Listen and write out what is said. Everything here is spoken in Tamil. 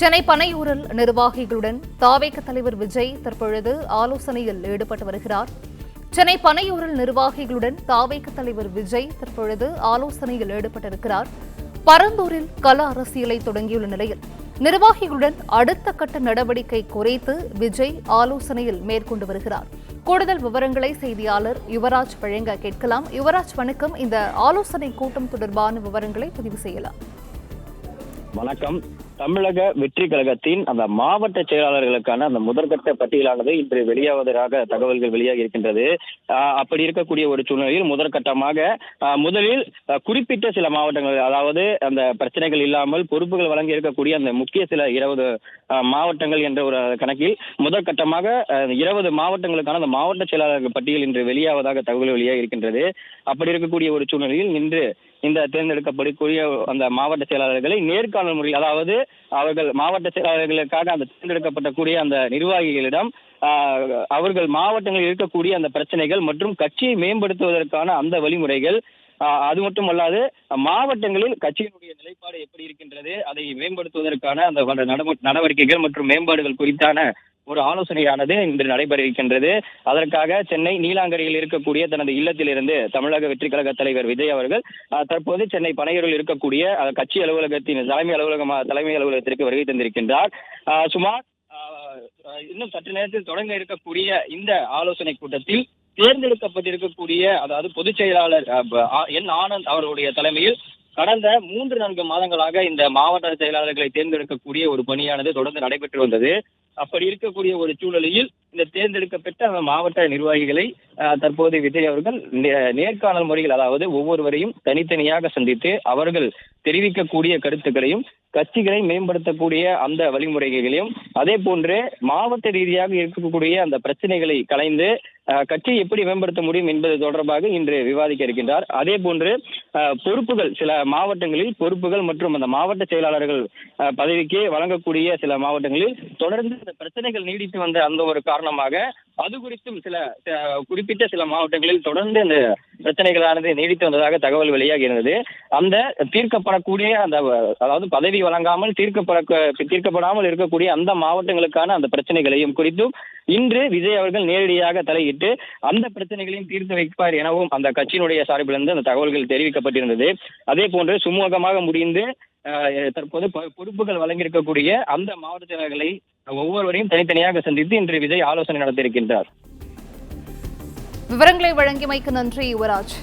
சென்னை பனையூரில் நிர்வாகிகளுடன் தாவேக தலைவர் விஜய் தற்பொழுது ஆலோசனையில் ஈடுபட்டு வருகிறார். சென்னை பனையூரில் நிர்வாகிகளுடன் தாவேக தலைவர் விஜய் தற்பொழுது ஆலோசனையில் ஈடுபட்டிருக்கிறார். பரந்தூரில் கள அரசியலை தொடங்கியுள்ள நிலையில் நிர்வாகிகளுடன் அடுத்த கட்ட நடவடிக்கை குறித்து விஜய் ஆலோசனையில் மேற்கொண்டு வருகிறார். கூடுதல் விவரங்களை செய்தியாளர் யுவராஜ் வழங்க கேட்கலாம். யுவராஜ், வணக்கம். இந்த ஆலோசனை கூட்டம் தொடர்பான விவரங்களை பதிவு செய்யலாம். வணக்கம். தமிழக வெற்றி கழகத்தின் அந்த மாவட்ட செயலாளர்களுக்கான அந்த முதற்கட்ட பட்டியலானது இன்று வெளியாவதாக தகவல்கள் வெளியாகி இருக்கின்றது. அப்படி இருக்கக்கூடிய ஒரு சூழ்நிலையில் முதற்கட்டமாக முதலில் குறிப்பிட்ட சில மாவட்டங்கள், அதாவது அந்த பிரச்சனைகள் இல்லாமல் பொறுப்புகள் வழங்கி இருக்கக்கூடிய அந்த முக்கிய சில 20 மாவட்டங்கள் என்ற ஒரு கணக்கில் முதற்கட்டமாக 20 மாவட்டங்களுக்கான அந்த மாவட்ட செயலாளர்கள் பட்டியல் இன்று வெளியாவதாக தகவல் வெளியாகி இருக்கின்றது. அப்படி இருக்கக்கூடிய ஒரு சூழ்நிலையில் இன்று இந்த தேர்ந்தெடுக்கப்படக்கூடிய அந்த மாவட்ட செயலாளர்களை நேர்காணல் முறையில், அதாவது அவர்கள் மாவட்ட செயலாளர்களுக்காக அந்த தேர்ந்தெடுக்கப்படக்கூடிய அந்த நிர்வாகிகளிடம் அவர்கள் மாவட்டங்களில் இருக்கக்கூடிய அந்த பிரச்சனைகள் மற்றும் கட்சியை மேம்படுத்துவதற்கான அந்த வழிமுறைகள், அது மட்டுமல்லாது மாவட்டங்களில் கட்சியினுடைய நிலைப்பாடு எப்படி இருக்கின்றது, அதை மேம்படுத்துவதற்கான அந்த நடவடிக்கைகள் மற்றும் மேம்பாடுகள் குறித்தான ஒரு ஆலோசனையானது இன்று நடைபெற இருக்கின்றது. அதற்காக சென்னை நீலாங்கரையில் இருக்கக்கூடிய தனது இல்லத்திலிருந்து தமிழக வெற்றி கழக தலைவர் விஜய் அவர்கள் தற்போது சென்னை பனையூரில் இருக்கக்கூடிய கட்சி அலுவலகத்தின் தலைமை அலுவலகத்திற்கு வருகை தந்திருக்கின்றார். சுமார் இன்னும் சற்று நேரத்தில் தொடங்க இருக்கக்கூடிய இந்த ஆலோசனை கூட்டத்தில் தேர்ந்தெடுக்கப்பட்டிருக்கக்கூடிய, அதாவது பொதுச் செயலாளர் என் ஆனந்த் அவர்களுடைய தலைமையில் கடந்த 3-4 மாதங்களாக இந்த மாவட்ட செயலாளர்களை தேர்ந்தெடுக்கக்கூடிய ஒரு பணியானது தொடர்ந்து நடைபெற்று வந்தது. அப்படி இருக்கக்கூடிய ஒரு சூழலில் இந்த தேர்ந்தெடுக்கப்பட்ட மாவட்ட நிர்வாகிகளை தற்போது விஜய் அவர்கள் நேர்காணல் முறையில், அதாவது ஒவ்வொருவரையும் தனித்தனியாக சந்தித்து அவர்கள் தெரிவிக்கக்கூடிய கருத்துக்களையும் கட்சிகளை மேம்படுத்தக்கூடிய அந்த வழிமுறைகளையும், அதே போன்று மாவட்ட ரீதியாக இருக்கக்கூடிய அந்த பிரச்சனைகளை களைந்து கட்சியை எப்படி மேம்படுத்த முடியும் என்பது தொடர்பாக இன்று விவாதிக்க இருக்கின்றார். அதே போன்று பொறுப்புகள், சில மாவட்டங்களில் பொறுப்புகள் மற்றும் அந்த மாவட்ட செயலாளர்கள் பதவிக்கு வழங்கக்கூடிய சில மாவட்டங்களில் தொடர்ந்து இந்த பிரச்சனைகள் நீடித்து வந்த அந்த ஒரு காரணமாக அது குறித்தும் சில குறிப்பிட்ட சில மாவட்டங்களில் தொடர்ந்து இந்த பிரச்சனைகளானது நீடித்து வந்ததாக தகவல் வெளியாகி இருந்தது. அந்த தீர்க்கப்படக்கூடிய அந்த, அதாவது பதவி வழங்காமல் தீர்க்கப்படாமல் இருக்கக்கூடிய அந்த மாவட்டங்களுக்கான அந்த பிரச்சனைகளையும் குறித்தும் இன்று விஜய் அவர்கள் நேரடியாக தலையிட்டு அந்த பிரச்சனைகளையும் தீர்த்து வைப்பார் எனவும் அந்த கட்சியினுடைய சார்பிலிருந்து அந்த தகவல்கள் தெரிவிக்கப்பட்டிருந்தது. அதே போன்று சுமூகமாக முடிந்து தற்போது பொறுப்புகள் வழங்கியிருக்கக்கூடிய அந்த மாவட்ட செயலர்களை ஒவ்வொருவரையும் தனித்தனியாக சந்தித்து இன்று விஜய் ஆலோசனை நடத்தியிருக்கின்றார். விவரங்களை வழங்கியமைக்கு நன்றி யுவராஜ்.